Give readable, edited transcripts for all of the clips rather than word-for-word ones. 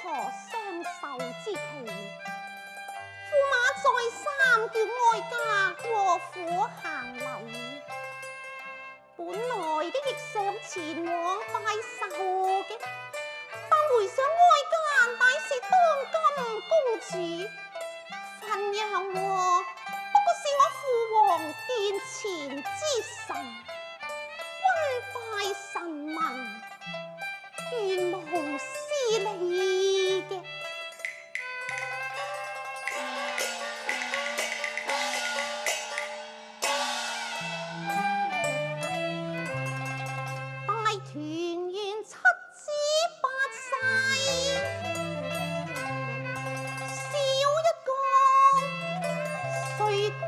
何相受之期？驸馬再三叫哀家過府行禮，本來的亦想前往拜壽嘅，但回想哀家乃是當今公主，份樣不過是我父皇殿前之臣，溫拜臣民，原無私理嘅。大團圓七子八世，少一個誰管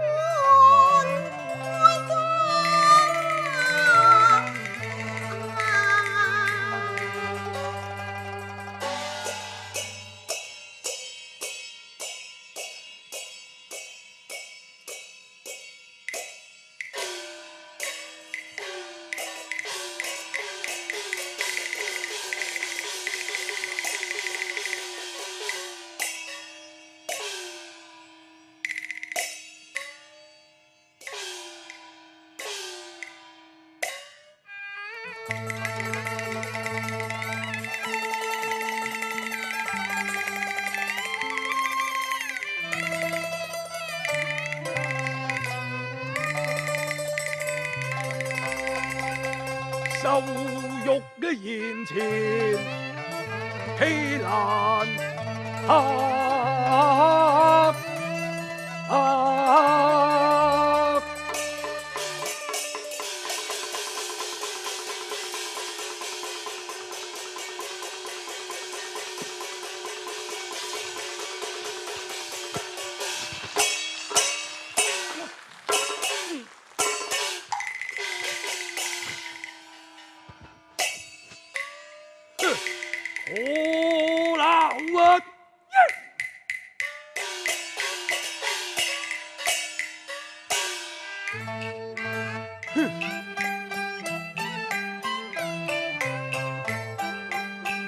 哀家？受辱嘅言前，欺難好啦，我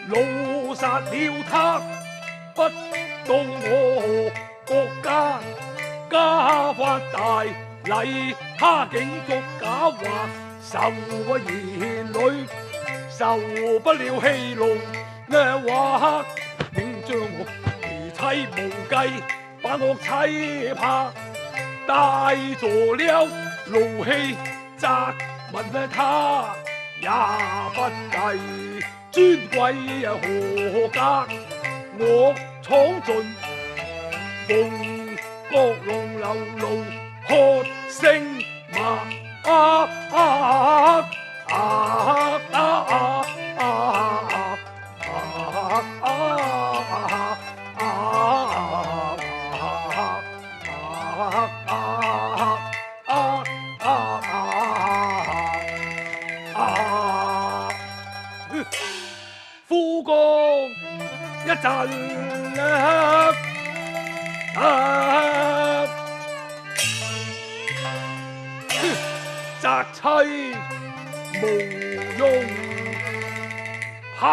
怒殺了他，不到我國家家法大禮，他竟作假話，受我兒女受不了戲弄。話應將我離妻無計，把我妻怕帶咗了怒氣，責問他也不計，尊貴何格？我闖進鳳閣龍流露，喝聲夫公一陣責妻無用怕，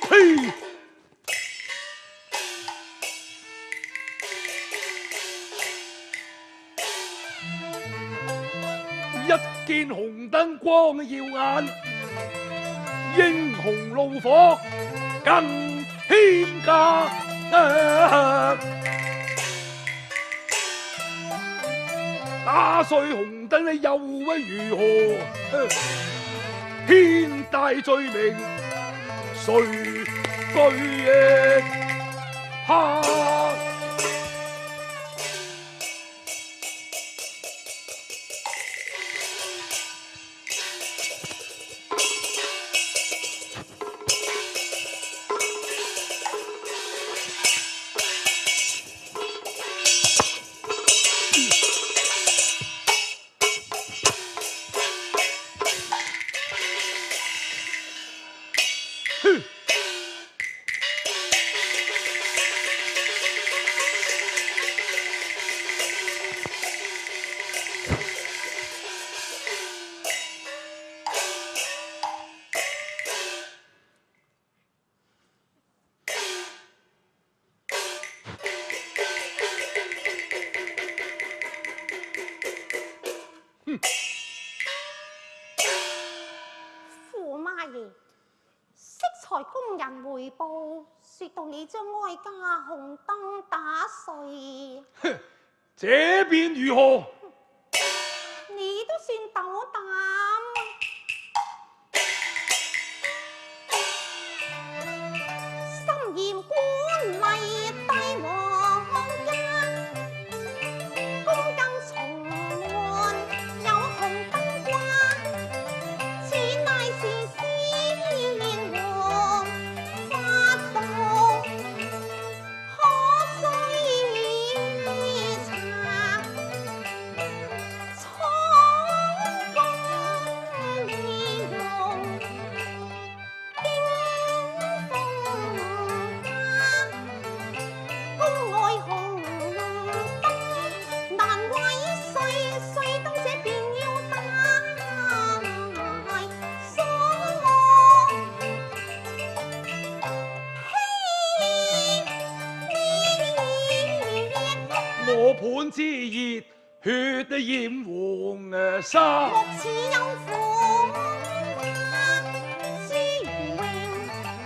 呸！一見紅燈光耀眼，英雄怒火更牽家。打碎紅燈你又如何？天大罪名誰懼怕？駙馬爺，適才工人回報，說到你將哀家紅燈打碎。哼，這便如何？你都算斗膽。深嚴官例帝王家，公金從門有紅燈掛，此乃是先王法度，可追查。我盤之熱，血都染黃衫。莫似有苦朱榮，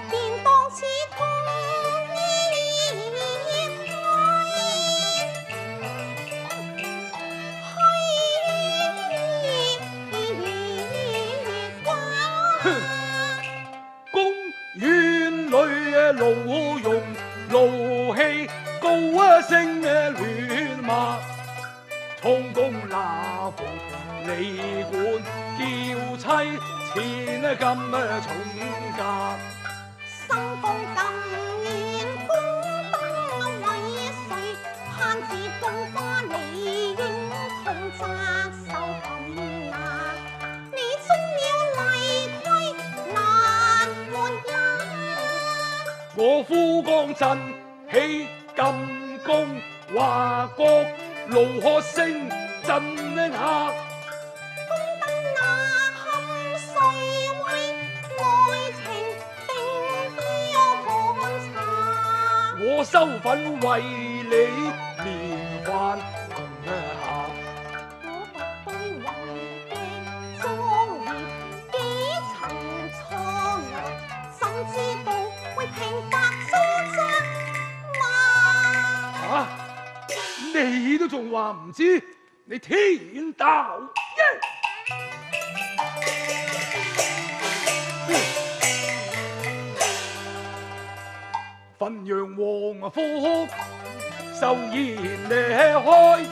便當此痛公園裏勞用勞氣，高聲亂罵，充公那服你管叫妻錢咁重價。生公更願公燈為誰？盼自種花理應同責受擒拿。你中了例規難換也。我夫江鎮起禁宮，華國怒喝聲震壓。公燈那堪誰為愛情定標盤查？我收粉為你連環下。我獨對雲嘅莊業幾層錯誤，怎知道為平白糟質嘛？啊！你都仲話唔知？你天道汾陽王府壽筵開，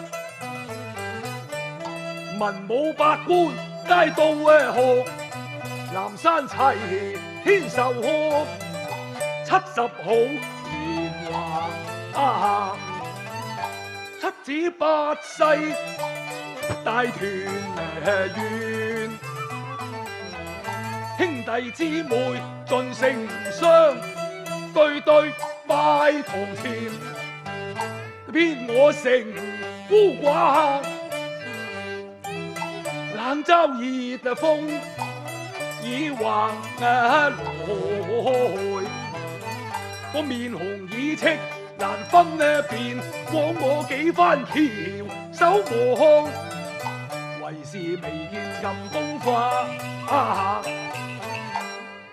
文武百官皆到學，南山齊天壽賀，70好年華。七子八世大團圓，兄弟姊妹盡成雙，對對拜堂前，偏我成孤寡。冷嘲熱諷已橫來，我面紅耳赤難分辨，枉我幾番翹手磨炕，為是未見暗功法。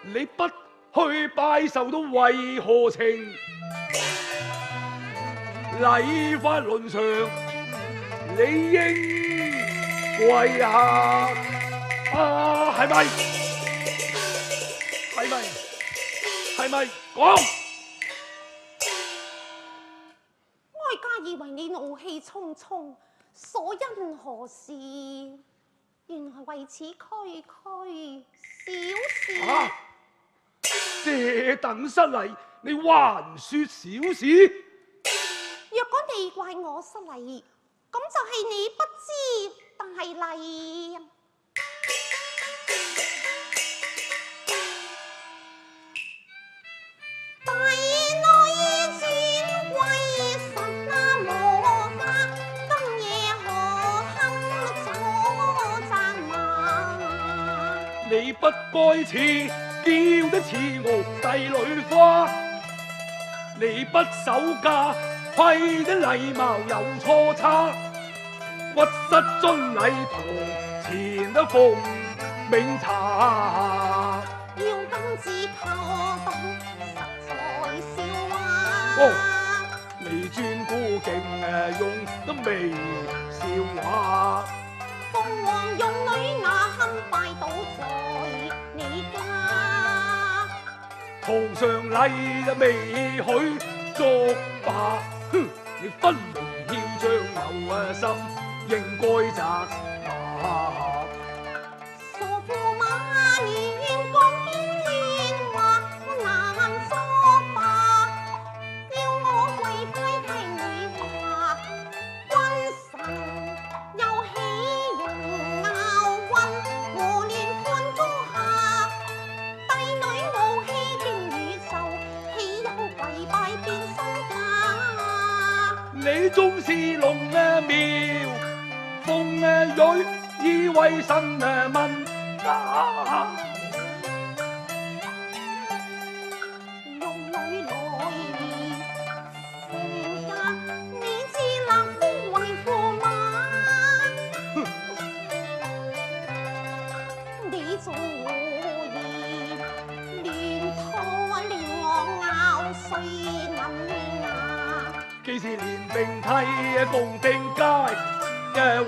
你不去拜壽都為何情？禮法倫常，你應跪下。係咪？係咪？係咪？講！哀家以為你怒氣沖沖，所因何事？原來為此區區小事。這等失禮，你還說小事？若果你怪我失禮，咁就係你不知大禮。大內尊貴神啊無價，今夜何堪阻責罵？你不該似叫得似我帝女花，你不守家，虧得禮貌有錯差。屈膝遵禮堂前的奉命茶。要今次靠當實在笑話。哦，你尊古敬用得微笑話。鳳凰用女雅堪拜倒在你家，堂上禮未許作罷。哼，你分明囂張有心，應該責罵。傻駙馬年講喧話，我難作罷。叫我跪拜聽你話，君臣又豈容拗混？我亂判高下，帝女傲氣經宇宙，豈有跪拜變身家？你終是龍廟，鳳蕊以為神問。用女來兒，成日你自立夫為駙馬。你做我兒，亂拖亂我拗，誰能呀？既是連並替共定佳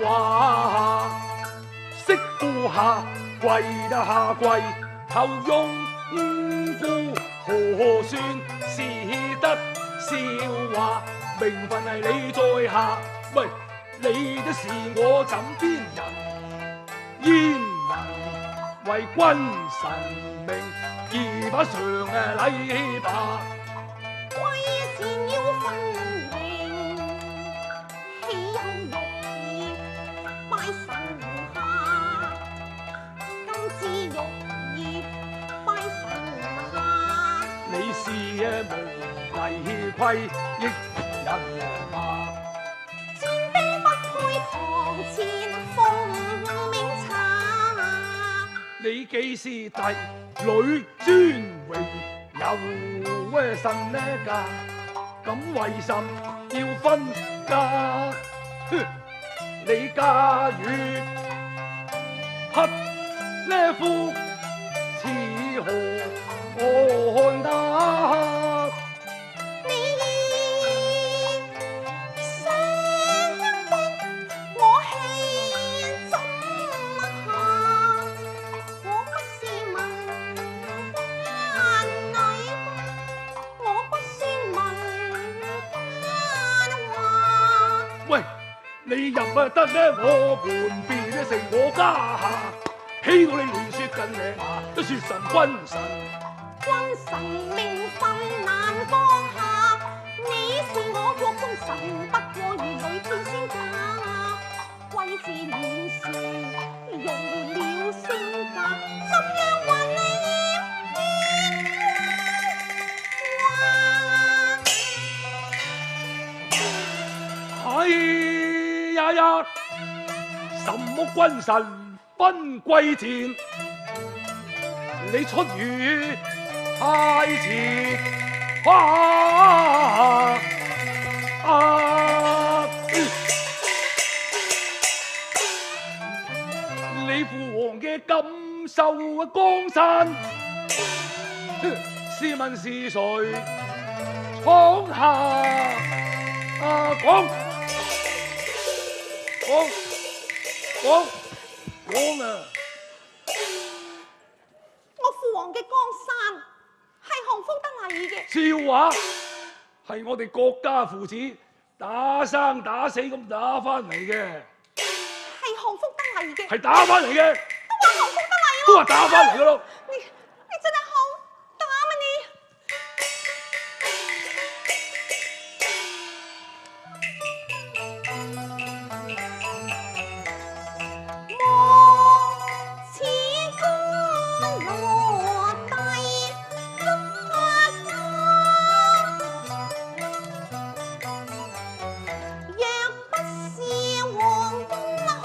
話，識夫下跪得下跪，頭用故何算是得笑話？名分係你在下，喂，你的事我枕邊人，焉能為君臣命而把常禮罷？貴賤要分明，豈有玉兒拜神下？今次玉兒拜神下，你是無禮虧益人馬。戰兵不配堂前奉命查。你既是帝女尊榮，有神家，咁為甚要分家？哼，你家與匹呢夫似何看得？你想的我氣怎下？我不是民間女，我不算民間話。喂，你入得呢我門邊成我家下，起到你亂説緊名話，都説神君臣。君臣名分難放下，你是我國中神，不過如女天仙家。貴自亂事，用了性格，怎樣還你哎呀呀！什麼君臣分貴賤？你出於太遲你父皇嘅感受江山，試問是誰闖下？講啊！我父皇嘅江山係降福得嚟嘅。笑話，係我哋國家父子打生打死咁打翻嚟嘅，係降福得嚟嘅，係打翻嚟嘅，都話降福得嚟喎。都話打翻嚟嘅咯。你真係好打啊你！莫似甘羅帝不發家，若不是皇宮何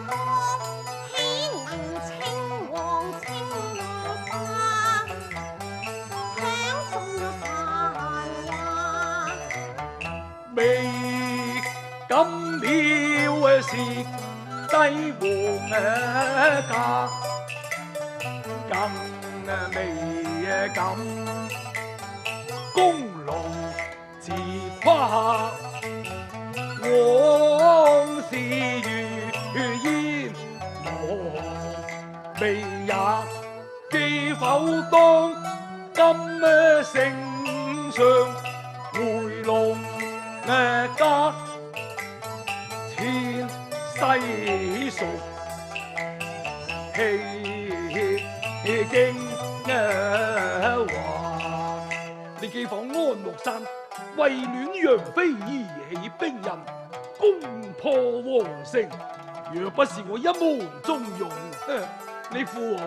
當，豈能稱王稱帝王家，更未敢功勞自誇。往事如煙，我未也記否當今丞相回龍家，前世熟戲經話。你既訪安禄山，為戀楊妃而起兵刃，攻破皇城。若不是我一門忠勇，你父王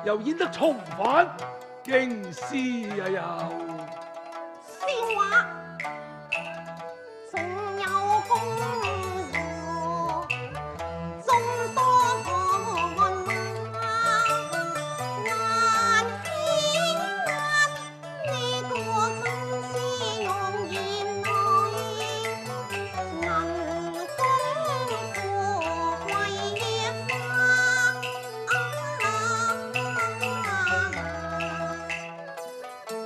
又焉得重返京師啊？又笑話，仲有功勞眾多汗馬，難輕壓呢個金絲用言內，能攻富貴花。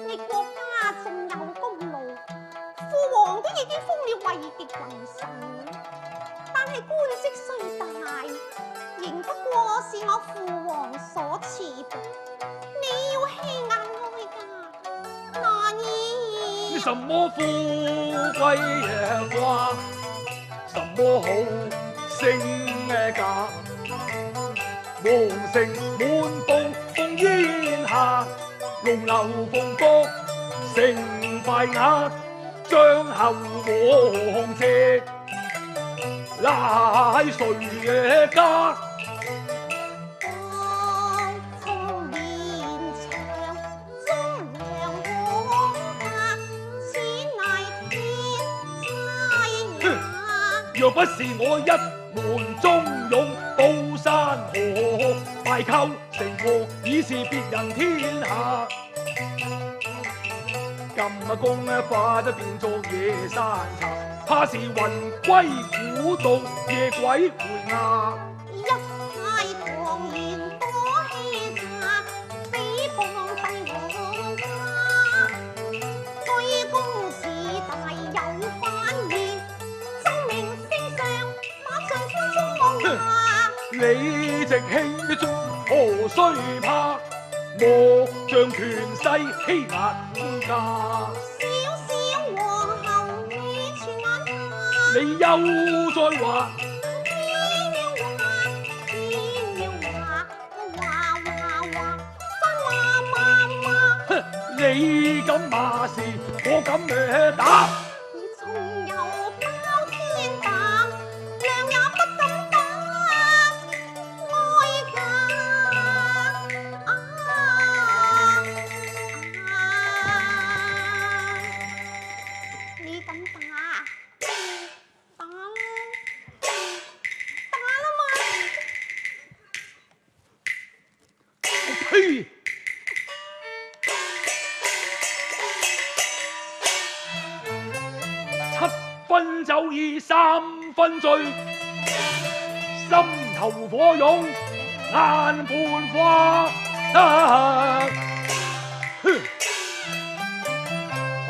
你國家仲有功勞，父王都已經封了位極為臣，但係官職雖大，仍不過是我父王所賜的。你要欺壓哀家，難以。什麼富貴話，什麼好升價，皇城滿布烽煙下，龍樓鳳閣成敗壓，將後王謝乃誰家？從年長忠良我家，此乃天差也。若不是我一門忠勇，渡山河敗寇成王，已是別人天下。今公化得變作野山茶，怕是魂歸古道，夜鬼回衙。一派狂言多欺詐，誹謗帝王家。居公自大有反面，爭名聲上馬上官中望下。你直兄中何須怕？莫將權勢欺壓家。小小皇后你全眼下，你又再話？偏要話，真話罵。哼！你敢罵事，我敢打。你縱有包天膽，娘也不敢打哀家。你敢打？打啦嘛！呸！七分酒意三分醉，心頭火湧眼半花。哼！嘩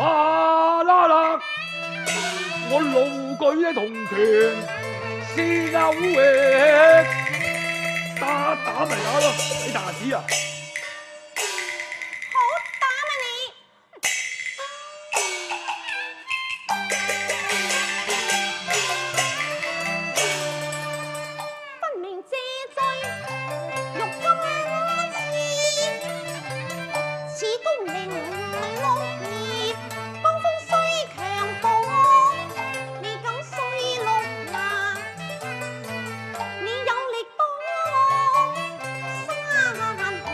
啦啦！我怒舉銅拳，撕勾域，打咪打咯，你打子啊！好打嘛你！分明借罪，欲金刺，此功名六二，江風雖強暴，你敢碎六牙？你有力擋山河，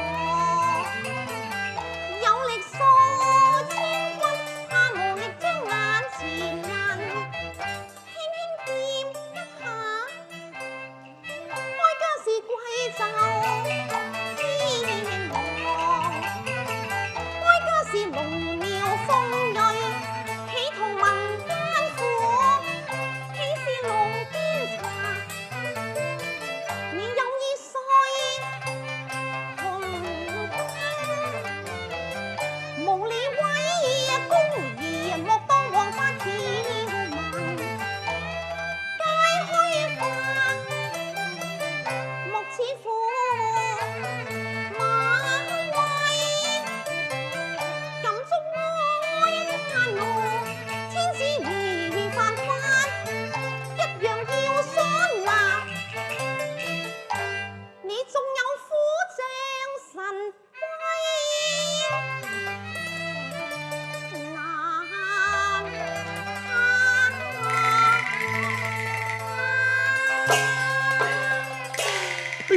嘿，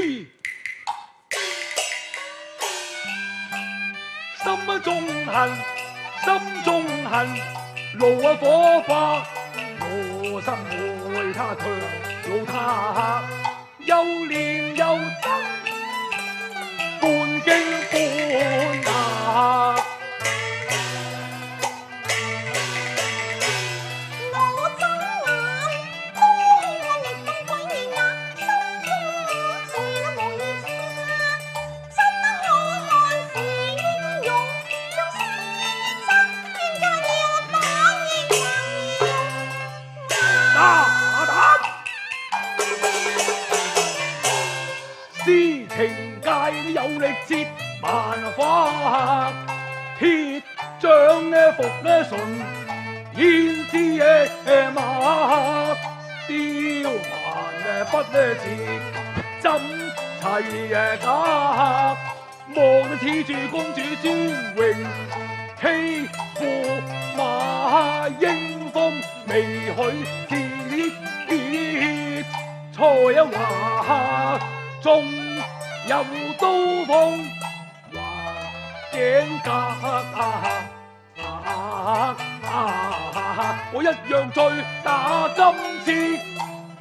心中恨，心中恨，怒啊火發，我心愛他卻老他，又憐又憎，半驚半嚇。詩情界你有力接萬花，鐵匠呢服呢純，胭脂馬，雕蠻呢筆呢字，針齊假，望似住公主尊榮，欺負馬英風，未許節才有華。仲有刀鋒橫頸格，我一樣醉打金翅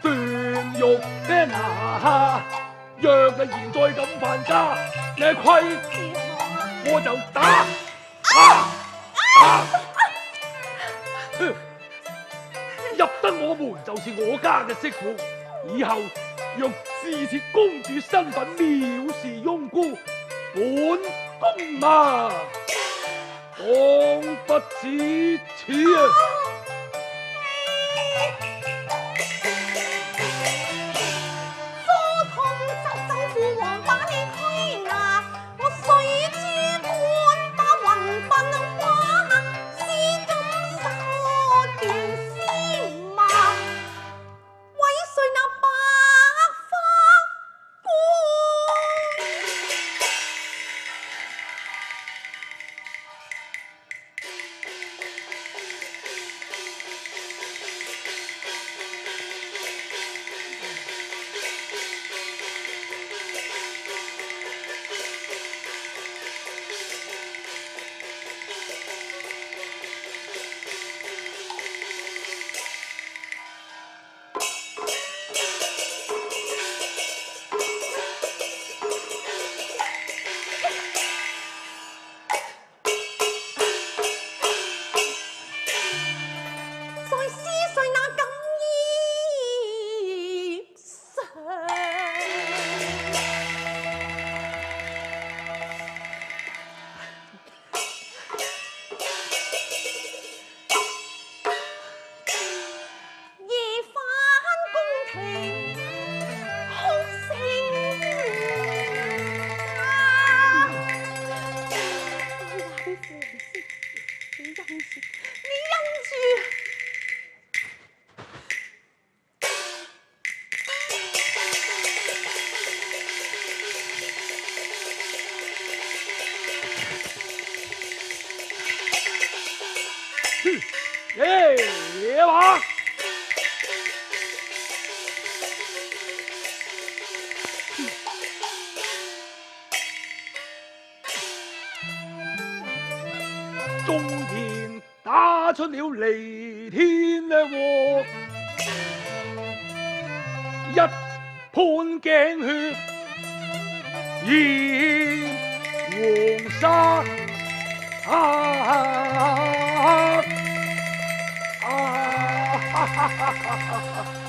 斷玉的牙。若係現在咁犯家，你虧我就打。入得我門就是我家嘅媳婦，以後若自設公主身份藐視庸姑，本宮啊，當不止此啊！科通執政父王把你驅拿，我水珠般把雲鬢畫，絲錦繡斷絲麻，毀碎那白花冠。野馬，中田打出了彌天嘅禍，一判頸血染黃沙。哈哈哈哈哈！